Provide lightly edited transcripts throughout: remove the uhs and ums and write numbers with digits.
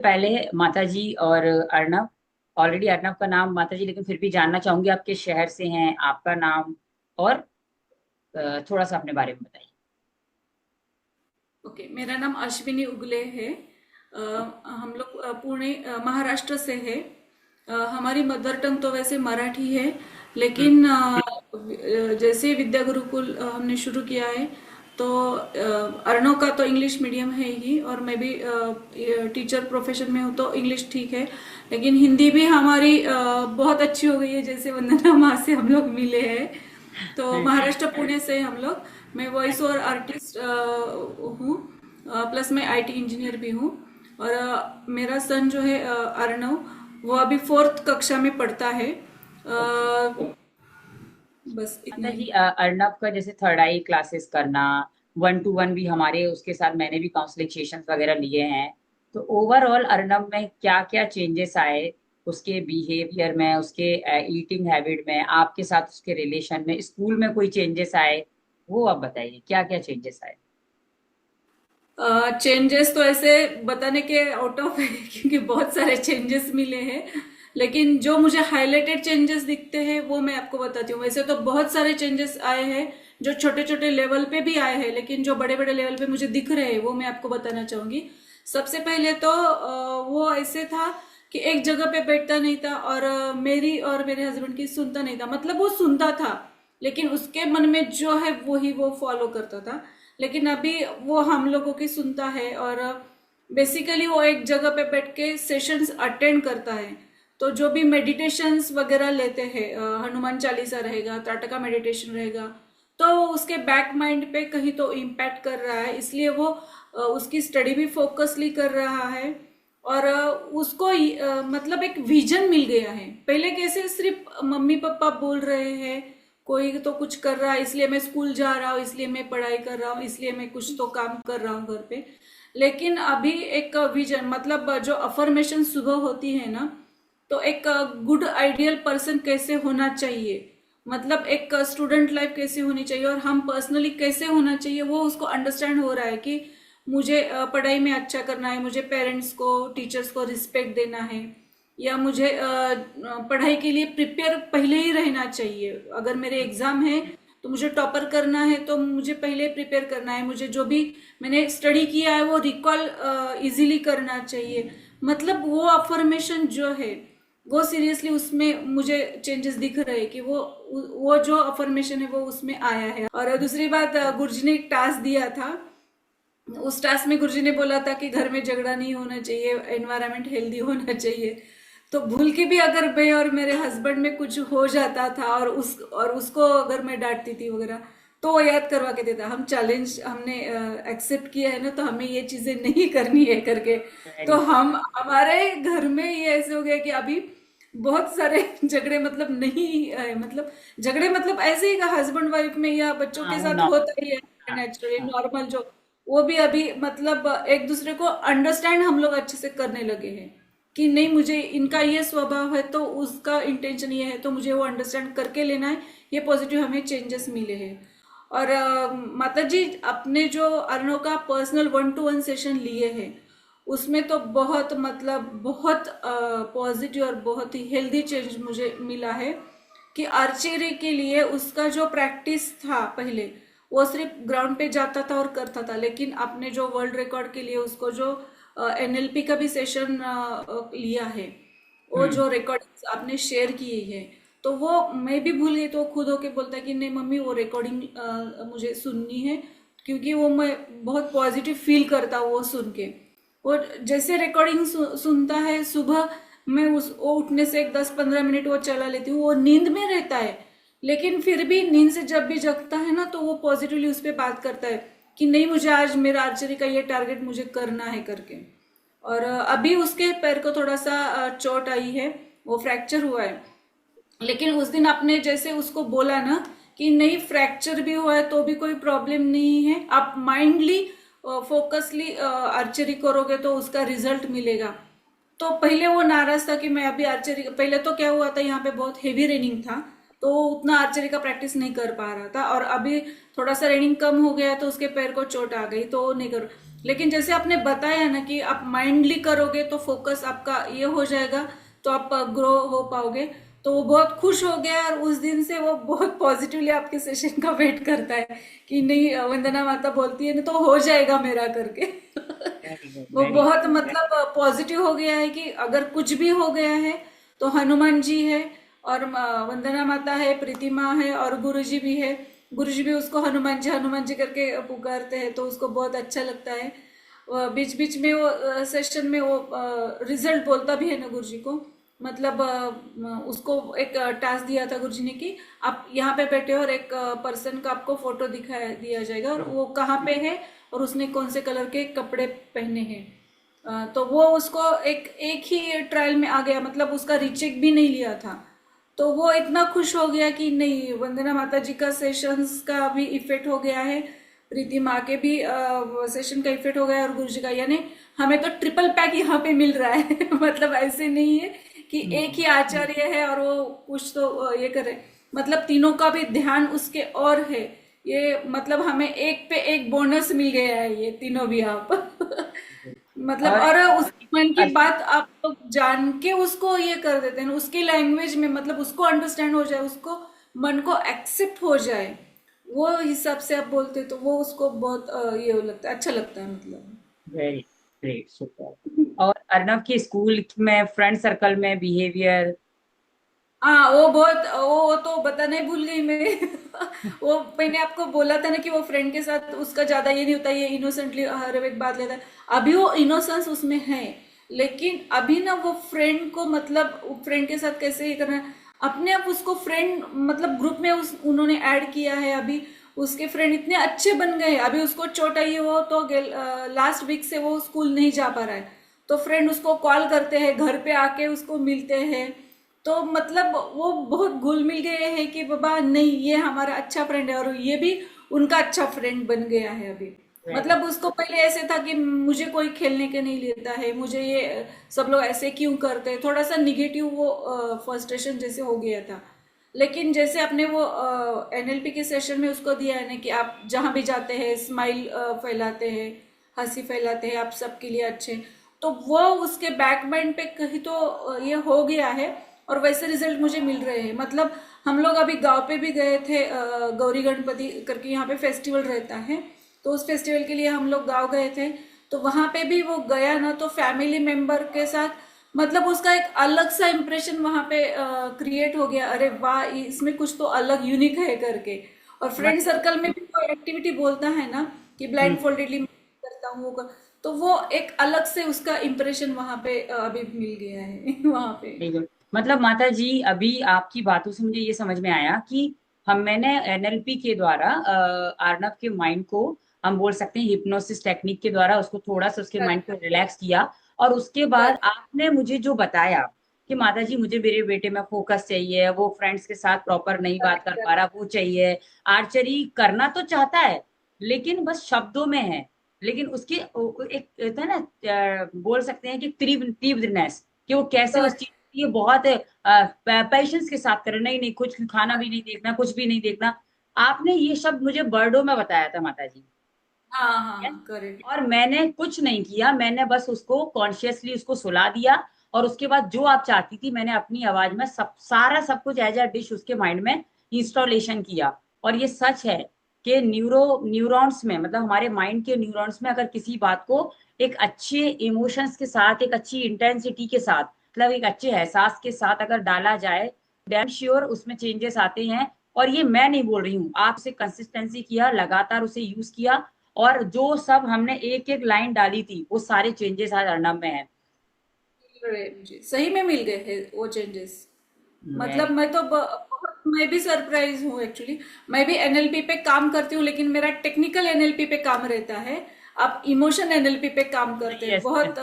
पहले माता जी और अर्नब, ऑलरेडी अर्नब का नाम माता जी, लेकिन फिर भी जानना चाहूंगी आप किस शहर से हैं, आपका नाम और थोड़ा सा अपने बारे में बताइए। ओके, मेरा नाम अश्विनी उगले है। हम लोग पुणे महाराष्ट्र से है। हमारी मदर टंग तो वैसे मराठी है, हम्म। लेकिन जैसे विद्या गुरुकुल हमने शुरू किया है, तो अर्णव का तो इंग्लिश मीडियम है ही, और मैं भी टीचर प्रोफेशन में हूँ तो इंग्लिश ठीक है। लेकिन हिंदी भी हमारी बहुत अच्छी हो गई है, जैसे वंदना माँ से हम लोग मिले हैं। तो महाराष्ट्र पुणे से हम लोग। मैं वॉइस ओवर आर्टिस्ट हूँ, प्लस मैं आईटी इंजीनियर भी हूँ। और मेरा सन जो है अर्णव, वो अभी फोर्थ कक्षा में पढ़ता है। ओके। बस इतना माता ही। जी, अर्नब का जैसे थर्ड आई क्लासेस करना, 1-to-1 भी हमारे उसके साथ मैंने भी काउंसलिंग सेशंस वगैरह लिए हैं। तो ओवरऑल अर्नब में क्या क्या चेंजेस आए, उसके बिहेवियर में, उसके ईटिंग हैबिट में, आपके साथ उसके रिलेशन में, स्कूल में कोई चेंजेस आए, वो आप बताइए क्या क्या चेंजेस आए। चेंजेस तो ऐसे बताने के आउट ऑफ है क्योंकि बहुत सारे चेंजेस मिले हैं। लेकिन जो मुझे हाईलाइटेड चेंजेस दिखते हैं वो मैं आपको बताती हूँ। वैसे तो बहुत सारे चेंजेस आए हैं जो छोटे छोटे लेवल पे भी आए हैं, लेकिन जो बड़े बड़े लेवल पे मुझे दिख रहे हैं वो मैं आपको बताना चाहूंगी। सबसे पहले तो वो ऐसे था कि एक जगह पे बैठता नहीं था, और मेरी और मेरे हस्बैंड की सुनता नहीं था। मतलब वो सुनता था, लेकिन उसके मन में जो है वही वो फॉलो करता था। लेकिन अभी वो हम लोगों की सुनता है, और बेसिकली वो एक जगह पे बैठ के सेशंस अटेंड करता है। तो जो भी मेडिटेशंस वगैरह लेते हैं, हनुमान चालीसा रहेगा, त्राटका मेडिटेशन रहेगा, तो उसके बैक माइंड पे कहीं तो इम्पैक्ट कर रहा है, इसलिए वो उसकी स्टडी भी फोकसली कर रहा है। और उसको मतलब एक विजन मिल गया है। पहले कैसे सिर्फ मम्मी पापा बोल रहे हैं, कोई तो कुछ कर रहा है इसलिए मैं स्कूल जा रहा हूँ, इसलिए मैं पढ़ाई कर रहा हूँ, इसलिए मैं कुछ तो काम कर रहा हूँ घर पे। लेकिन अभी एक विजन, मतलब जो अफर्मेशन सुबह होती है ना, तो एक गुड आइडियल पर्सन कैसे होना चाहिए, मतलब एक स्टूडेंट लाइफ कैसे होनी चाहिए, और हम पर्सनली कैसे होना चाहिए, वो उसको अंडरस्टैंड हो रहा है कि मुझे पढ़ाई में अच्छा करना है, मुझे पेरेंट्स को टीचर्स को रिस्पेक्ट देना है, या मुझे पढ़ाई के लिए प्रिपेयर पहले ही रहना चाहिए। अगर मेरे एग्जाम है तो मुझे टॉपर करना है, तो मुझे पहले प्रिपेयर करना है, मुझे जो भी मैंने स्टडी किया है वो रिकॉल इजीली करना चाहिए। मतलब वो अफर्मेशन जो है वो सीरियसली उसमें मुझे चेंजेस दिख रहे हैं कि वो जो अफर्मेशन है वो उसमें आया है। और दूसरी बात, गुरुजी ने एक टास्क दिया था। उस टास्क में गुरुजी ने बोला था कि घर में झगड़ा नहीं होना चाहिए, एनवायरनमेंट हेल्दी होना चाहिए। तो भूल के भी अगर मैं और मेरे हस्बैंड में कुछ हो जाता था, और उसको अगर मैं डांटती थी वगैरह, तो वो याद करवा के देता, हम चैलेंज हमने एक्सेप्ट किया है ना, तो हमें ये चीजें नहीं करनी है करके। तो वेरी गुड। हम हमारे घर में ये ऐसे हो गया कि अभी बहुत सारे झगड़े मतलब नहीं मतलब झगड़े मतलब ऐसे ही का हस्बैंड वाइफ में या बच्चों हाँ, के वो साथ नॉर्मल। होता ही है, हाँ। नेचुरली हाँ। नॉर्मल जो, वो भी अभी मतलब एक दूसरे को अंडरस्टैंड हम लोग अच्छे से करने लगे हैं कि नहीं, मुझे इनका ये स्वभाव है तो उसका इंटेंशन ये है, तो मुझे वो अंडरस्टैंड करके लेना है। ये पॉजिटिव हमें चेंजेस मिले हैं। और माता जी, अपने जो अर्नो का पर्सनल 1-to-1 सेशन लिए हैं, उसमें तो बहुत मतलब बहुत पॉजिटिव और बहुत ही हेल्दी चेंज मुझे मिला है। कि आर्चरी के लिए उसका जो प्रैक्टिस था पहले, वो सिर्फ ग्राउंड पे जाता था और करता था, लेकिन आपने जो वर्ल्ड रिकॉर्ड के लिए उसको जो एनएलपी का भी सेशन लिया है, वो हम्म। जो रिकॉर्डिंग आपने शेयर की है, तो वो मैं भी भूल गई, तो वो खुद होके बोलता है कि नहीं मम्मी, वो रिकॉर्डिंग मुझे सुननी है, क्योंकि वो मैं बहुत पॉजिटिव फील करता हूँ वो सुन के। वो जैसे रिकॉर्डिंग सुनता है सुबह, मैं उस वो उठने से एक 10-15 मिनट वो चला लेती हूँ। वो नींद में रहता है, लेकिन फिर भी नींद से जब भी जगता है ना, तो वो पॉजिटिवली उस पर बात करता है कि नहीं, मुझे आज मेरा आर्चरी का ये टारगेट मुझे करना है करके। और अभी उसके पैर को थोड़ा सा चोट आई है, वो फ्रैक्चर हुआ है। लेकिन उस दिन आपने जैसे उसको बोला ना कि नहीं, फ्रैक्चर भी हुआ है तो भी कोई प्रॉब्लम नहीं है, आप माइंडली फोकसली आर्चरी करोगे तो उसका रिजल्ट मिलेगा। तो पहले वो नाराज था कि मैं अभी आर्चरी, पहले तो क्या हुआ था, यहाँ पे बहुत हेवी रेनिंग था, तो उतना आर्चरी का प्रैक्टिस नहीं कर पा रहा था। और अभी थोड़ा सा रनिंग कम हो गया तो उसके पैर को चोट आ गई, तो नहीं कर। लेकिन जैसे आपने बताया ना कि आप माइंडली करोगे तो फोकस आपका ये हो जाएगा, तो आप ग्रो हो पाओगे। तो वो बहुत खुश हो गया और उस दिन से वो बहुत पॉजिटिवली आपके सेशन का वेट करता है कि नहीं, वंदना माता बोलती है ना तो हो जाएगा मेरा करके। वेरी गुड, वो वेरी बहुत मतलब पॉजिटिव हो गया है कि अगर कुछ भी हो गया है तो हनुमान जी है और वंदना माता है, प्रीतिमा है और गुरु जी भी है। गुरु जी भी उसको हनुमान जी करके पुकारते हैं, तो उसको बहुत अच्छा लगता है। बीच बीच में वो सेशन में वो रिजल्ट बोलता भी है ना गुरु जी को। मतलब उसको एक टास्क दिया था गुरु जी ने कि आप यहाँ पे बैठे हो और एक पर्सन का आपको फोटो दिखाया दिया जाएगा और वो कहाँ पे है और उसने कौन से कलर के कपड़े पहने हैं। तो वो उसको एक एक ही ट्रायल में आ गया, मतलब उसका रीचेक भी नहीं लिया था। तो वो इतना खुश हो गया कि नहीं, वंदना माता जी का सेशंस का भी इफेक्ट हो गया है, प्रीति माँ के भी सेशन का इफेक्ट हो गया है और गुरु जी का, यानी हमें तो ट्रिपल पैक यहाँ पे मिल रहा है। मतलब ऐसे नहीं है कि एक ही आचार्य है और वो कुछ तो ये करे, मतलब तीनों का भी ध्यान उसके और है। ये मतलब हमें एक पे एक बोनस मिल गया है, ये तीनों भी आप। मतलब और और उसकी मन की अ- बात आप लोग जान के उसको ये कर देते हैं, उसकी लैंग्वेज में, मतलब उसको अंडरस्टैंड हो जाए, उसको मन को एक्सेप्ट हो जाए, वो हिसाब से आप बोलते तो वो उसको बहुत ये लगता है, अच्छा लगता है मतलब। Very great, super. और अर्नव के स्कूल में फ्रेंड सर्कल में बिहेवियर? हाँ वो बहुत, वो तो बताना ही भूल गई मैं। वो मैंने आपको बोला था ना कि वो फ्रेंड के साथ उसका ज्यादा ये नहीं होता, ये इनोसेंटली हर एक बात लेता है। अभी वो इनोसेंस उसमें है, लेकिन अभी ना वो फ्रेंड को, मतलब फ्रेंड के साथ कैसे ये करना है, अपने आप उसको फ्रेंड मतलब ग्रुप में उस उन्होंने ऐड किया है। अभी उसके फ्रेंड इतने अच्छे बन गए। अभी उसको चोट आई है, वो तो लास्ट वीक से वो स्कूल नहीं जा पा रहा है, तो फ्रेंड उसको कॉल करते हैं, घर पे आके उसको मिलते हैं। तो मतलब वो बहुत घुल मिल गए हैं कि बाबा नहीं, ये हमारा अच्छा फ्रेंड है और ये भी उनका अच्छा फ्रेंड बन गया है अभी। वेरी। मतलब उसको पहले ऐसे था कि मुझे कोई खेलने के नहीं लेता है, मुझे ये सब लोग ऐसे क्यों करते हैं, थोड़ा सा निगेटिव वो फ्रस्ट्रेशन जैसे हो गया था। लेकिन जैसे आपने वो एनएलपी के सेशन में उसको दिया है ना कि आप जहां भी जाते हैं स्माइल फैलाते हैं, हंसी फैलाते हैं, आप सबके लिए अच्छे, तो वो उसके बैक माइंड पे कहीं तो ये हो गया है। और वैसे रिजल्ट मुझे मिल रहे हैं। मतलब हम लोग अभी गांव पे भी गए थे, गौरी गणपति करके यहाँ पे फेस्टिवल रहता है, तो उस फेस्टिवल के लिए हम लोग गांव गए थे। तो वहां पे भी वो गया ना तो फैमिली मेंबर के साथ, मतलब उसका एक अलग सा इम्प्रेशन वहां पे क्रिएट हो गया, अरे वाह इसमें कुछ तो अलग यूनिक है करके। और फ्रेंड मतलब सर्कल में भी कोई एक्टिविटी बोलता है ना कि ब्लाइंड फोल्डेडली करता हूँ तो वो एक अलग से उसका इम्प्रेशन वहां पे अभी मिल गया है। वहां पे। बिल्कुल। मतलब माता जी, अभी आपकी बातों से मुझे ये समझ में आया कि मैंने एनएलपी के द्वारा अर्नव के माइंड को, हम बोल सकते हैं हिप्नोसिस टेक्निक के द्वारा उसको थोड़ा सा उसके माइंड को रिलैक्स किया। और उसके बाद करेक्ट। आपने मुझे जो बताया कि माता जी मुझे मेरे बेटे में फोकस चाहिए, वो फ्रेंड्स के साथ प्रॉपर नहीं बात कर पा करेक्ट। रहा, वो चाहिए। आर्चरी करना तो चाहता है लेकिन बस शब्दों में है। लेकिन उसकी एक था ना, बोल सकते हैं कि तीव्रनेस, कि वो कैसे उस चीज, करेक्ट। ये बहुत पेशेंस के साथ करे, नहीं नहीं कुछ खाना भी नहीं देखना, कुछ भी नहीं देखना। आपने ये शब्द मुझे वर्डों में बताया था माता जी। हाँ Yes? हाँ करेक्ट। और मैंने कुछ नहीं किया, मैंने बस उसको कॉन्शियसली उसको सुला दिया। और उसके बाद जो आप चाहती थी मैंने अपनी आवाज में सब सारा सब कुछ एज अ डिश उसके माइंड में इंस्टॉलेशन किया। और ये सच है कि न्यूरॉन्स में, मतलब हमारे माइंड के न्यूरॉन्स में, अगर किसी बात को एक अच्छे इमोशंस के साथ, एक अच्छी इंटेंसिटी के साथ, मतलब एक अच्छे एहसास के साथ अगर डाला जाए, डैम श्योर उसमें चेंजेस आते हैं। और ये मैं नहीं बोल रही हूँ, आप उसे कंसिस्टेंसी किया, लगातार उसे यूज किया, और जो सब हमने एक एक लाइन डाली थी वो सारे चेंजेस आज अर्नब में है। मिल रहे हैं मुझे, सही में मिल गए हैं वो चेंजेस। मतलब वेरी। मैं तो बहुत, मैं भी सरप्राइज हूँ एक्चुअली। मैं भी एनएलपी पे काम करती हूँ, लेकिन मेरा टेक्निकल एनएलपी पे काम रहता है। आप इमोशन एनएलपी पे काम करते हैं, यस। बहुत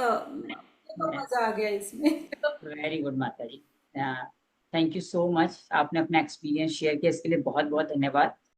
तो मजा आ गया इसमें। वेरी गुड माता जी। थैंक यू सो मच, आपने अपना एक्सपीरियंस शेयर किया, इसके लिए बहुत बहुत धन्यवाद।